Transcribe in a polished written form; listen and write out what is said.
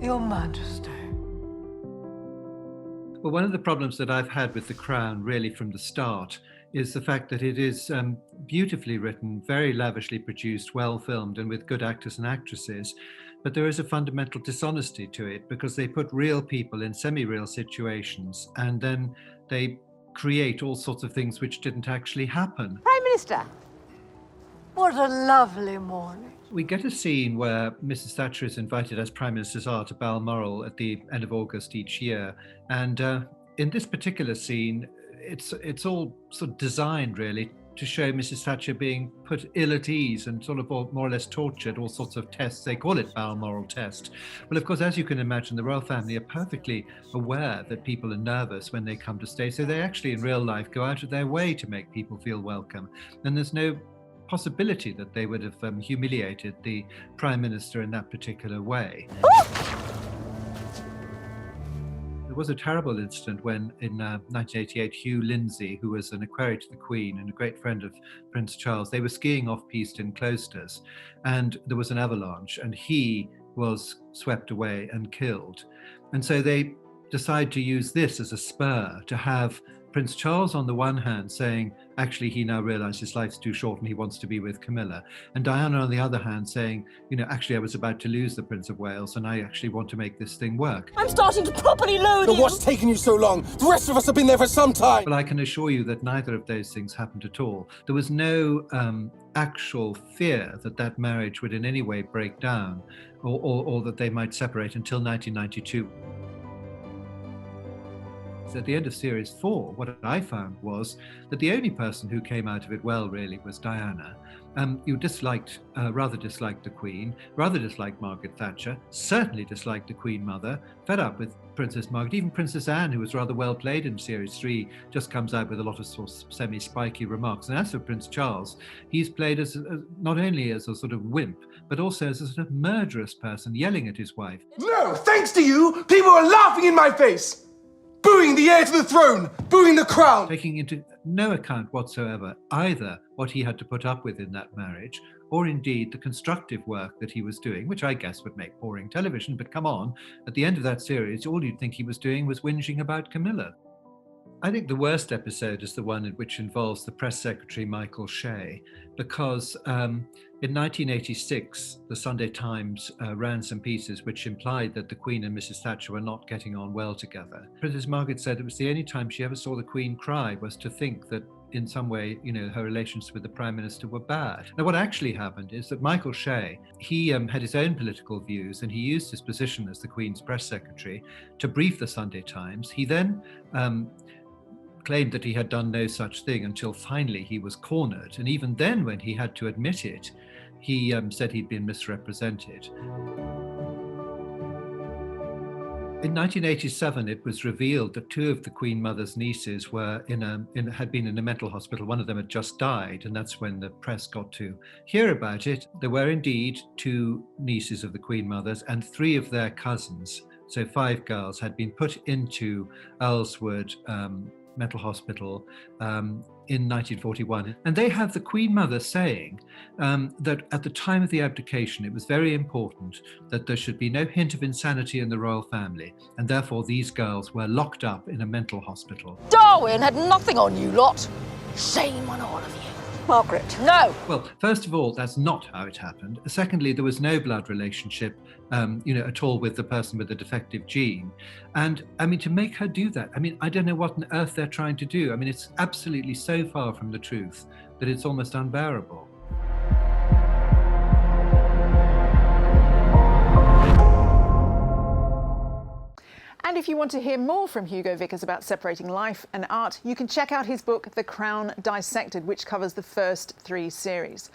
Your Majesty. Well, one of the problems that I've had with The Crown, really from the start, is the fact that it is beautifully written, very lavishly produced, well filmed, and with good actors and actresses. But there is a fundamental dishonesty to it because they put real people in semi-real situations and then they create all sorts of things which didn't actually happen. Prime Minister. What a lovely morning. We get a scene where Mrs. Thatcher is invited, as Prime Ministers are, to Balmoral at the end of August each year. And in this particular scene, it's all sort of designed, really, to show Mrs. Thatcher being put ill at ease and sort of more or less tortured, all sorts of tests. They call it Balmoral test. Well, of course, as you can imagine, the royal family are perfectly aware that people are nervous when they come to stay. So they actually, in real life, go out of their way to make people feel welcome. And there's no possibility that they would have humiliated the Prime Minister in that particular way. There was a terrible incident when, in 1988, Hugh Lindsay, who was an equerry to the Queen and a great friend of Prince Charles, they were skiing off-piste in Cloisters, and there was an avalanche, and he was swept away and killed. And so they decide to use this as a spur to have Prince Charles on the one hand saying, actually, he now realizes his life's too short and he wants to be with Camilla. And Diana on the other hand saying, you know, actually, I was about to lose the Prince of Wales and I actually want to make this thing work. I'm starting to properly load But you. what's taking you so long? The rest of us have been there for some time. But I can assure you that neither of those things happened at all. There was no actual fear that that marriage would in any way break down or that they might separate until 1992. At the end of series 4, what I found was that the only person who came out of it well, really, was Diana. You rather disliked the Queen, rather disliked Margaret Thatcher, certainly disliked the Queen Mother, fed up with Princess Margaret. Even Princess Anne, who was rather well played in series 3, just comes out with a lot of sort of semi-spiky remarks. And as for Prince Charles, he's played as not only as a sort of wimp, but also as a sort of murderous person, yelling at his wife. No, thanks to you, people are laughing in my face. Booing the heir to the throne, booing the crown. Taking into no account whatsoever either what he had to put up with in that marriage, or indeed the constructive work that he was doing, which I guess would make boring television, but come on, at the end of that series, all you'd think he was doing was whinging about Camilla. I think the worst episode is the one which involves the press secretary, Michael Shea, because in 1986, the Sunday Times ran some pieces which implied that the Queen and Mrs. Thatcher were not getting on well together. Princess Margaret said it was the only time she ever saw the Queen cry was to think that in some way, you know, her relations with the Prime Minister were bad. Now, what actually happened is that Michael Shea, he had his own political views and he used his position as the Queen's press secretary to brief the Sunday Times. He then claimed that he had done no such thing until finally he was cornered. And even then, when he had to admit it, he said he'd been misrepresented. In 1987, it was revealed that two of the Queen Mother's nieces were had been in a mental hospital. One of them had just died, and that's when the press got to hear about it. There were indeed two nieces of the Queen Mother's, and three of their cousins, so 5 girls, had been put into Earlswood Mental Hospital in 1941. And they have the Queen Mother saying that at the time of the abdication, it was very important that there should be no hint of insanity in the royal family, and therefore these girls were locked up in a mental hospital. Darwin had nothing on you lot. Shame on all of you. Margaret. No. Well, first of all, that's not how it happened. Secondly, there was no blood relationship, at all with the person with the defective gene. And I mean, to make her do that, I mean, I don't know what on earth they're trying to do. I mean, it's absolutely so far from the truth that it's almost unbearable. And if you want to hear more from Hugo Vickers about separating life and art, you can check out his book, The Crown Dissected, which covers the first 3 series.